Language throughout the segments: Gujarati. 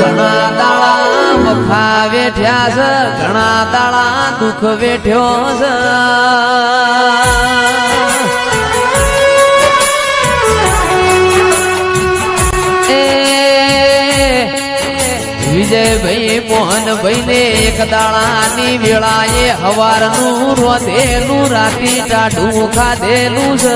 ઘણા દાડા વખા વેઠ્યા છે ઘણા દાડા દુઃખ વેઠ્યો છે વિજયભાઈ મોહનભાઈ ને એક દાડાની વેળાએ હવારનું રોધેલું રાતી ટાઢું ખાધેલું છે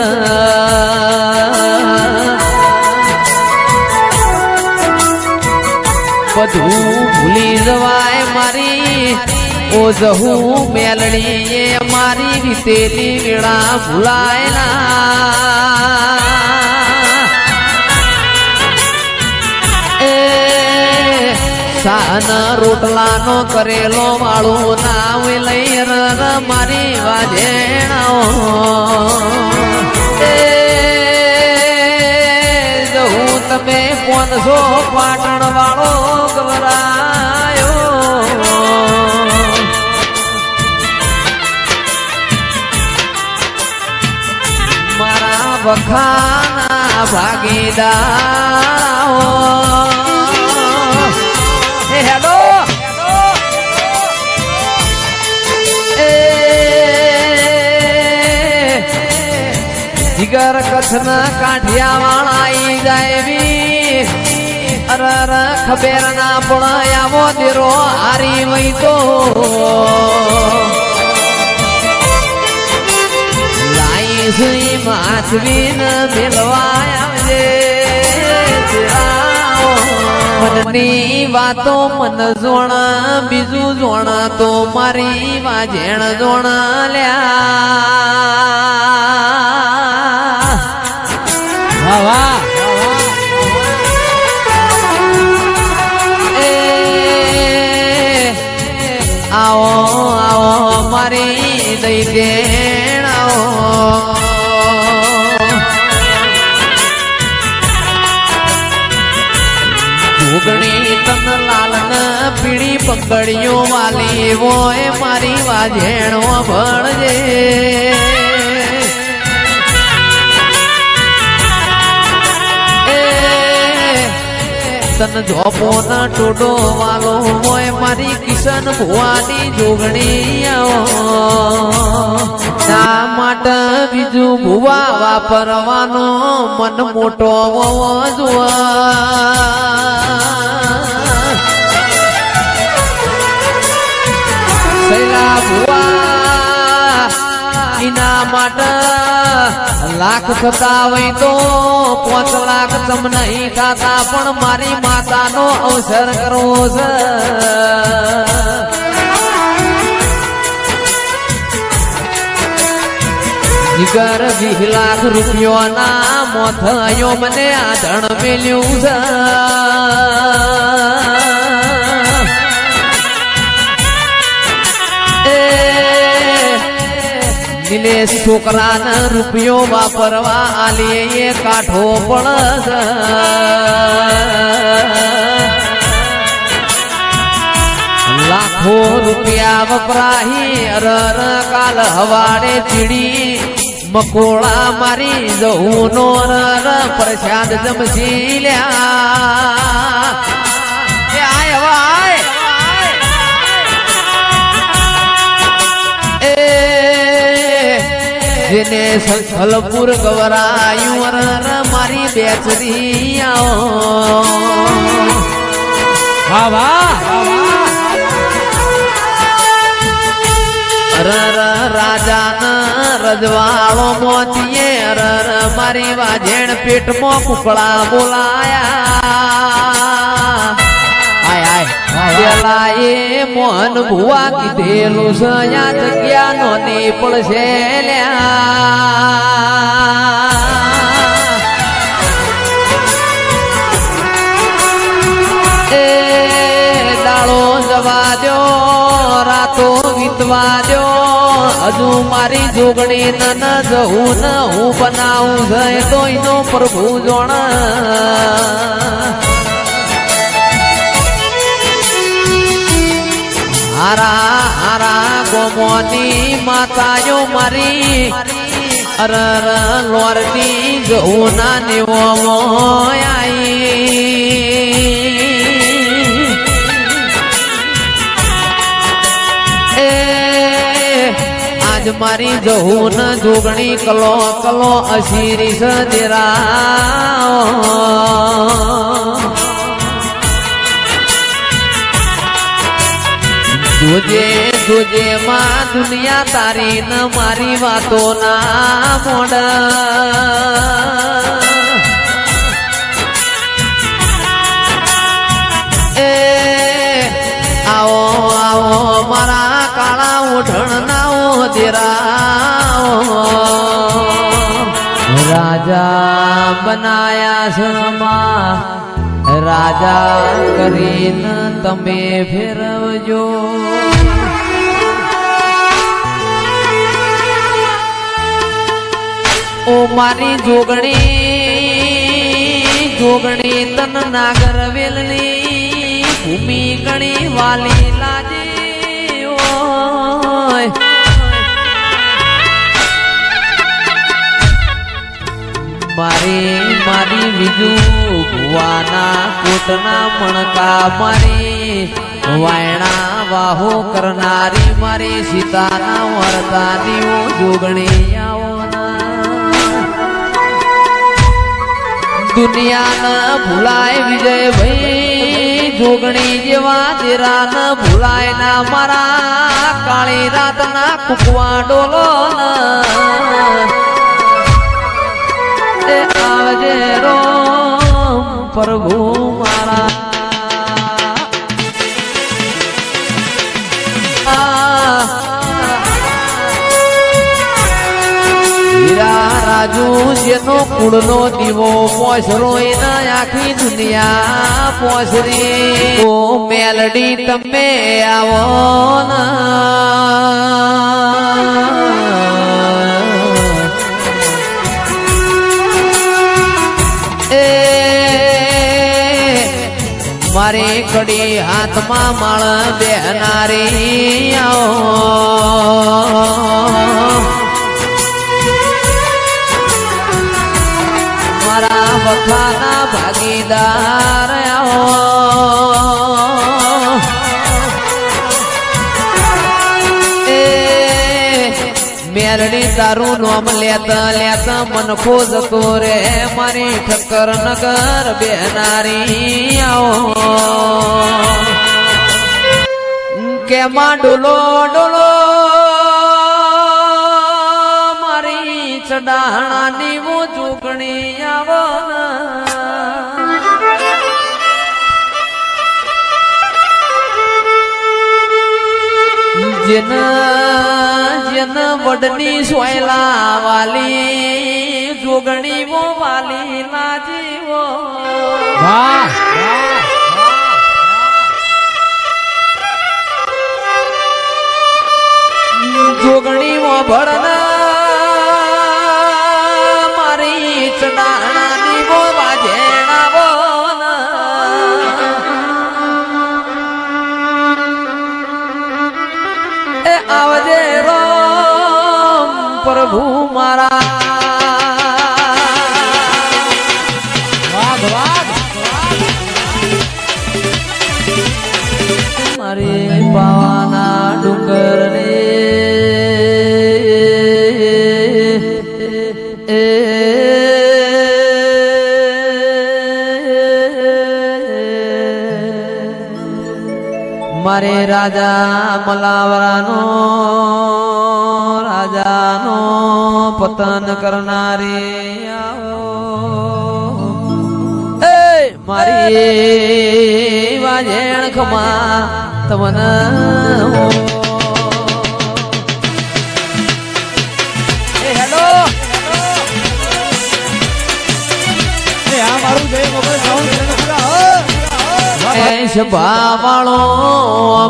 બધું ભૂલી જવાય મારી ઓઝહું મેલડી એ મારી રીતેલી વેળા ભૂલાય સાન રોટલાનો કરેલો વાળું નાવ લઈ મારી વાજેણાઓ જવું તમે 500 પાટણ વાળો ગવરાયો મારા વખાના ભાગીદારો હેલો જીગર કચ્છના કાઠિયા વાળા જાય બી અરર ખબર ના પણ આવો દેરો હારી વઈ તો લાઈ સુઈ માથવીન મેલવા આવજે મનની વાતો મન જોણા બીજું જોણા તો મારી વાજેણ જોણા લ્યા વાહ આવો આવો મારી દઈ દેણ આવો ઉગણી તન લાલન પીળી પકડીઓ વાલી વોય મારી વાજેણો ભણજે તન જોપો ન ટોડો વાલો વોય મારી કિશન ભુવાની જોગણી ના માટે બીજું ભુવા વાપરવાનો મન મોટો સૈલા ભુવા એના માટે લાખ થતા હોય તો 5 લાખ તમ નહીં ખાતા પણ મારી માતાનો અવસર કરવો છે જીગર 20 લાખ રૂપિયોના મોથયો મને આ ધણ મેલ્યું છે દિનેશ છોકરાના રૂપિયો વાપરવા આલીએ કાઠો પણ લાખો રૂપિયા વપરાહી અરર કાલ હવાડે ચીડી મકોળા મારી જવું નો રર પ્રસાદ જમસી લ્યા જેને સંથલપુર ગવરાયું અરર મારી બેચરી અરર રાજાના રજવાળો મોતીએ અરર મારી વાજેણ પેટમાં કુકડા બોલાયા પેલા એ મોહન ભુવા કીધેલું છે આ જગ્યા નો ને પડશે લ્યા દાડો જવા દો રાતો વીતવા દો હજુ મારી જોગણી ન જવું ન હું બનાવું છે તો એનો પ્રભુ જોણ હારા હારા ગોમોની માતાયો મારી અરર લોરની જવું ના નેવો આઈ જ મારી જહું ન જોગણી કલો કલો અશીરી સદેરા જોજે જોજે માં દુનિયા તારી ન મારી વાતો ના મોડ એ આવો આવો મારા કાળા ઓઢણ નાઓ દેરાઓ રાજા બનાયા શર્મા રાજા કરીને તમે ફેરવજો ઓ મારી જોગણી તન નાગર વેલની ભૂમિ ગણી વાલી લાજી ઓય મારી બીજું ભુવાના કોટના મણકા મારી વાયણા વાહો કરનારી મારી સીતાના વરદાનીઓ જોગણી આવો દુનિયા ન ભૂલાય વિજય ભાઈ જોગણી જેવા દેરા ન ભૂલાય ના મારા કાળી રાત ના કુકવા ડોલો આવજે રોમ પ્રભુ મારા રાજુ જેનો કુળનો દીવો પોસરો એના આખી દુનિયા પોસરી ઓ મેલડી તમે આવો એ મારી કડી હાથમાં માળ બેહનારી આવો વખાના ભાગીદાર મેરડી તારું નામ લેતા લેતા મન ખો જતો રે મારી ઠક્કર નગર બેનારી આવો કે માં ડોલો ડોલો મારી ચડાણાની વો જોગણી આવો જન જન વડની સોયલા વાલી જોગણી વો વાલી લાજીવો વાહ જોગણી વો ભળના મારી ચડાણાની વો વાજેણાવો આવજે રોમ પ્રભુ મારા વાઘ વાઘ મારે પાવાના ડુંગર ને મારે રાજા મલાવરાનો રાજાનો પતન કરનારી આવો એ મારી વાજેણ ખમા તમન હેલો આ મારું જય મોબાઈલ સાઉન્ડ સભા વાળો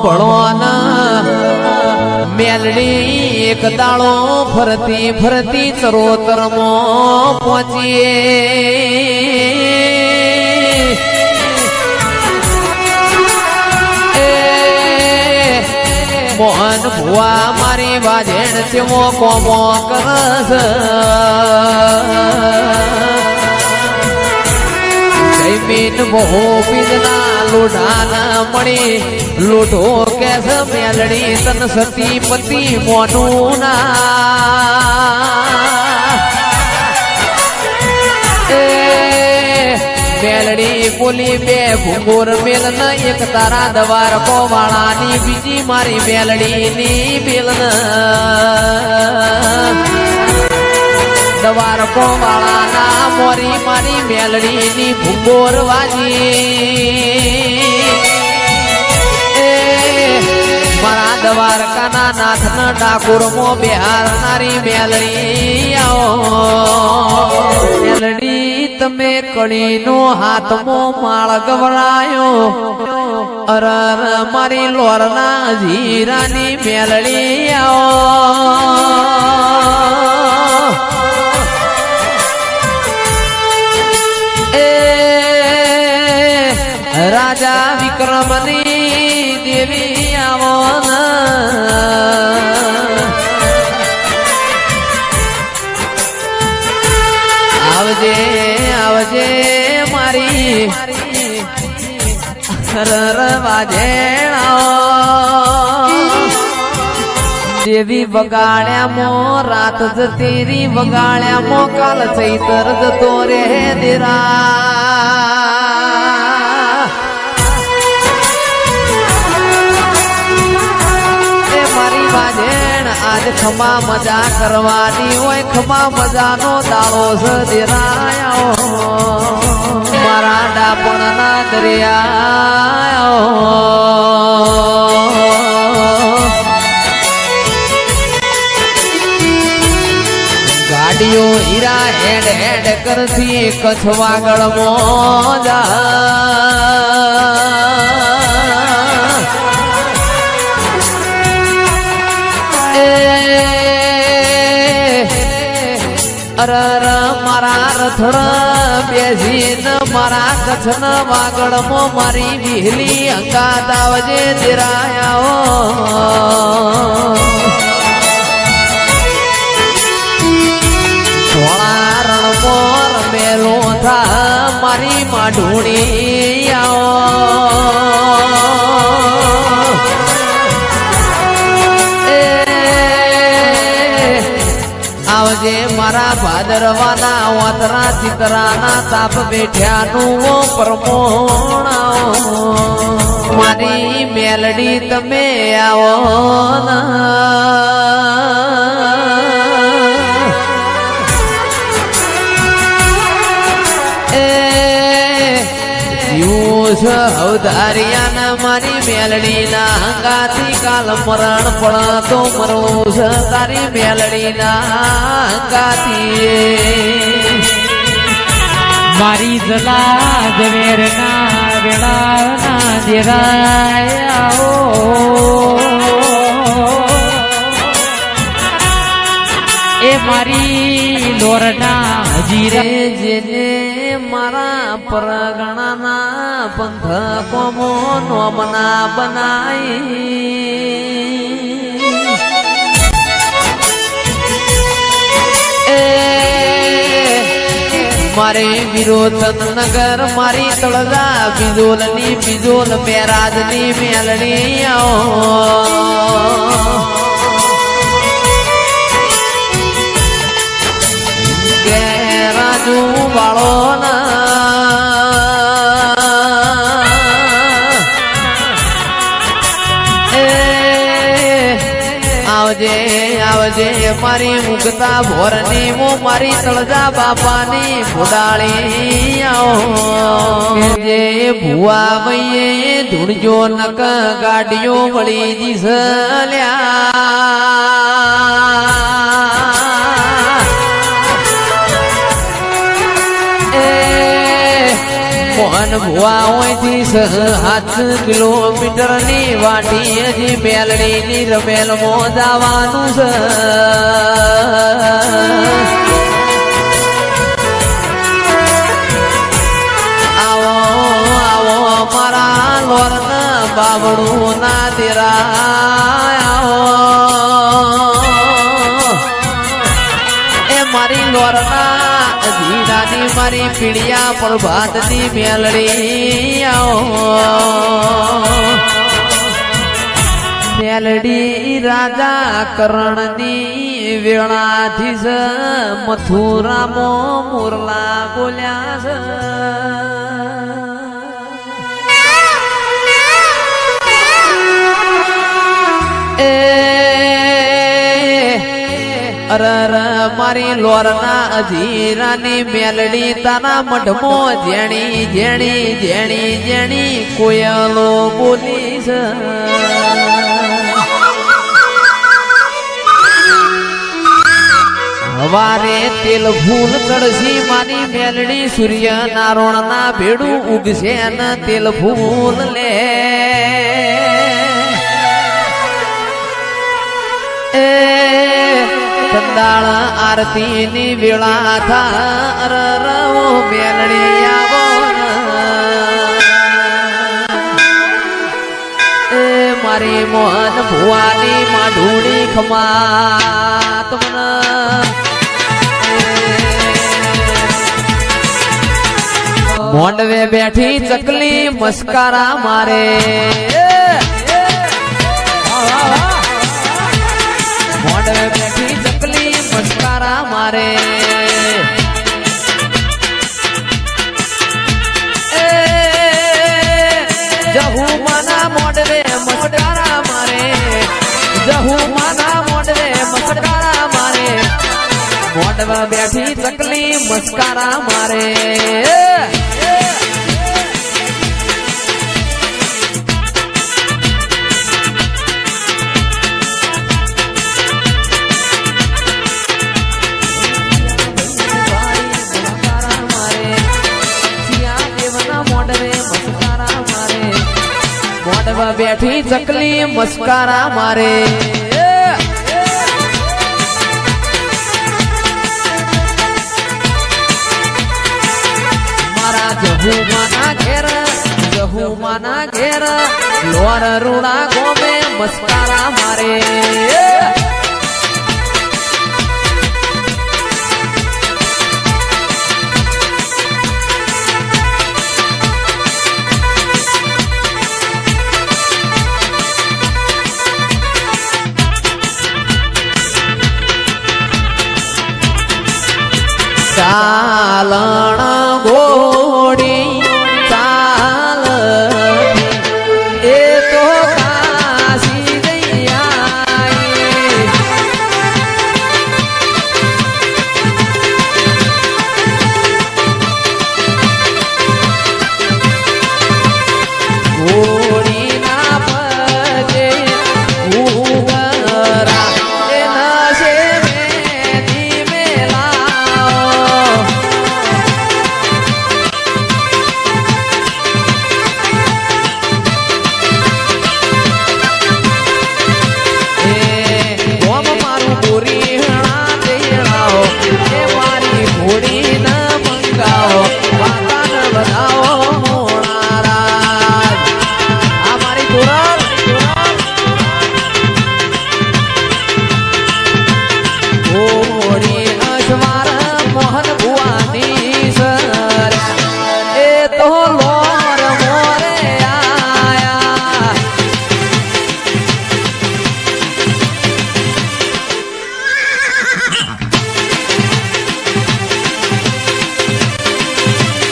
ભણવાના મેલડી એક દાળો ફરતી ફરતી ચરોતરમો પહોંચીએ મોહન ભુવા મારી વાજેણ ચેવો કોમો કરસ જમીન બહુ બીજના લોઢાના મળી લોઢો કે મેલડી તન સતી પતિ મોનું ના મેલડી બોલી બે ભૂગોર મેલ ન એક તારા દવાર વાળાની બીજી મારી મેલડી ની બેલ દવાર વાળાના મોરી મારી મેલડી ની ભૂગોર વાજી મારા દ્વારકાના નાથના ડાકોર મો બિહારનારી મેલડી આવો મેલડી તમે કડીનો હાથમો માળ ગવરાયો અરર મારી લોરના જીરાની મેલડી આવો રાજા વિક્રમની દેવી આવો આવજે આવજે મારી દેવી વગાડ્યા મો રાત જતીરી વગાડ્યા મો કાલ ચૈતર જતો રે દેરા આજ ખમા મજા કરવાની હોય ખમા મજાનો દાડો સદેરાયો મારા ડાપણના દરિયા ગાડીઓ હીરા હેડ હેડ કરતી કચ્છ વાગળ મોજા અરર મારા રથડ બેસીને મારા કચ્છન વાગડમો મારી વિહલી અંગાત આવજે દેરાયા ધોળા રણમોર મેલો થા મારી માઢુણી આવો આવજે મારા ભાદરવાના વાતરા ચિતરાના તાપ બેઠ્યાનું પરમોણ મારી મેલડી તમે આવો અવધારિયાના મારી મેલડીના અંગાથી કાલ મરણ પણ તો મરવું છે તારી મેલડીના અંગાથી મારી જલા ઝવેરના વેળાના દેરાયા એ મારી લોરના જીરે જેને મારા પરગણાના પંથ કોમો નોમના બનાઈ મારે વિરોધન નગર મારી તળજા બિજોલની બિજોલ મેરાજની મેલડી રાજુ વાળો આવજે આવજે મારી મુગતા ભોરની હું મારી તળજા બાપાની ફુડાળી આવો જે ભુવા મૈયે ધૂણજો નક ગાડીઓ વળી જીસલ્યા મોહન ભુવા હોયથી 7 કિલોમીટર ની વાટી હજી મેલડી ની રમેલ મો જવાનું છે આવો આવો મારા લોરન બાવડું ના દેરા મારી લોરના જીરાની મારી પીડિયા પ્રભાતની મેલડી આવો મેલડી રાજા કરણની વેળાથી જ મથુરામાં મુરલા બોલ્યા છે અરર મારી લોરના અજીરાની મેલડી તારા મઢમો જેણી જેણી જેણી જેણી કોયલો બોલી છે હવારે તેલ ફૂલ ચડસી માની મેલડી સૂર્ય નારોણ ના ભેડું ઉગશે ને તેલ ફૂલ લે કંદાળ આરતી ની વેળા થા રવો મેલડી આવો મારી મોહન ભુવાની માઢુડી ખમા તમને મોંડવે બેઠી ચકલી મસ્કારા મારે મોંડવે બેઠી ચકલી મસ્કારા મારે જહુ માના મોંડવે મસ્કારા મારે જહુ માના મોંડવે મસ્કારા મારે મોંડવે બેઠી ચકલી મસ્કારા મારે બેઠી ચકલી મસ્કારા મારે મારા જહુમાના ઘેર લોર રૂડા ગોમે મસ્કારા મારે ચાલણ ઘોડી ચાલ એ તો કાશી ગઈ ઘોડી ના પગે ઉગરા એ નશે મેની મેલા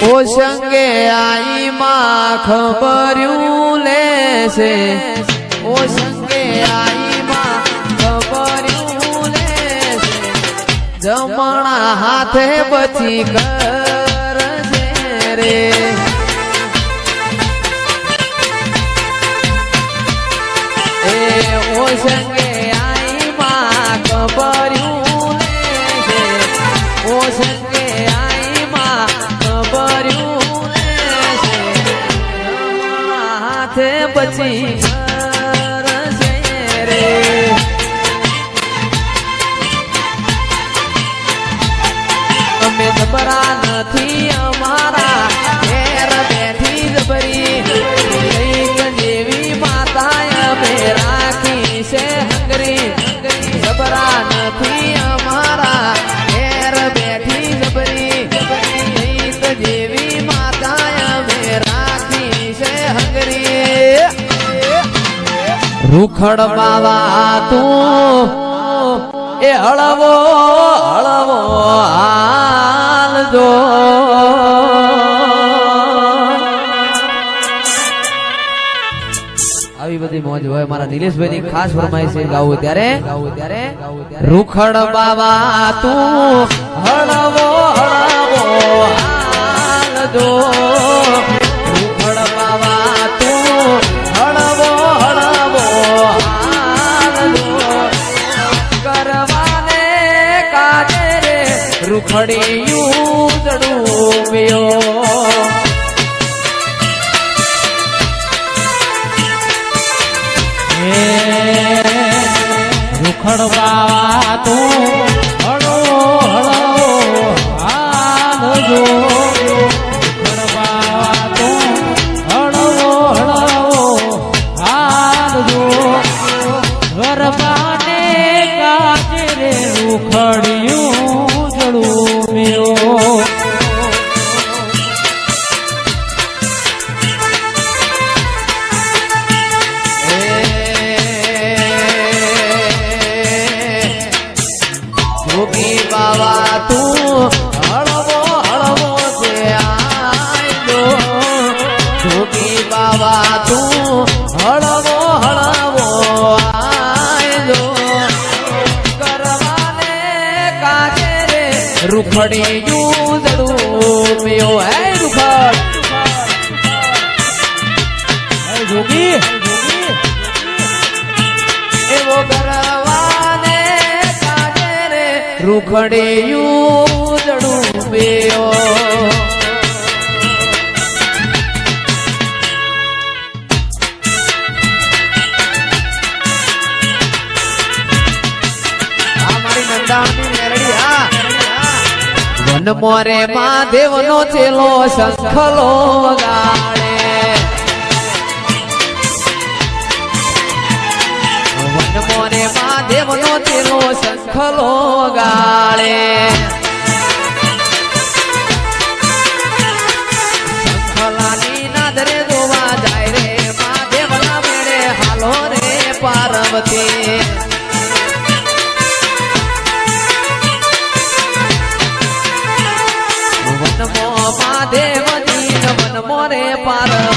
ઓ સંગે આઈ માં ખબર્યું લેશે ઓ સંગે આઈ માં ખબર્યું લેશે જમણા હાથે બચી કરશે રે એ ઓ સંગે આઈ માં ખબર્યું લેશે ઓ સંગે આઈ માં હાથે બચી રે અમે જબરા નથી અમારા ઘેર બેઠી જબરી જેવી માતા અમે રાખી છે હંગરી જબરા નથી અમારા ઘેર બેઠી જબરી રૂખડ બાવા તું એ હળવો હળવો હાલજો આવી બધી મોજ હોય મારા નિલેશભાઈ ની ખાસ ફરમાઈશ છે ગાવું ત્યારે રૂખડ બાવા તું હળવો હળવો હાલજો રૂખડ બાવા તું હળવો હળવો હાલજો કરવાને કાજે રે રૂખડિયું જડું રૂખડવા તું હળો હળો હાલજો રૂખડવા તું હળો હળો હાલજો ગરબાને કાજે રે રૂખડિયું જડું મેળો બાવા તું હળવો હળવો છે આયલો જોગી બાવા તું હળવો હળવો આયલો કરવાને કાજે રે રૂખડિયું જડું મેઓ હે રૂખડ જોગી એવો કરવાને રૂખડિયું જડું બેઓ આ મારી નંદાણની મેરડી વન મોરે મહાદેવનો ચેલો શંખલો ગાડે વન મોરે મહાદેવનો ચેલો શંખલો ગાળે શંખલાની નાદરે જોવા જાય રે મહાદેવના મેળે હાલો રે પાર્વતી વનમો મહાદેવની વનમો રે પાર્વતી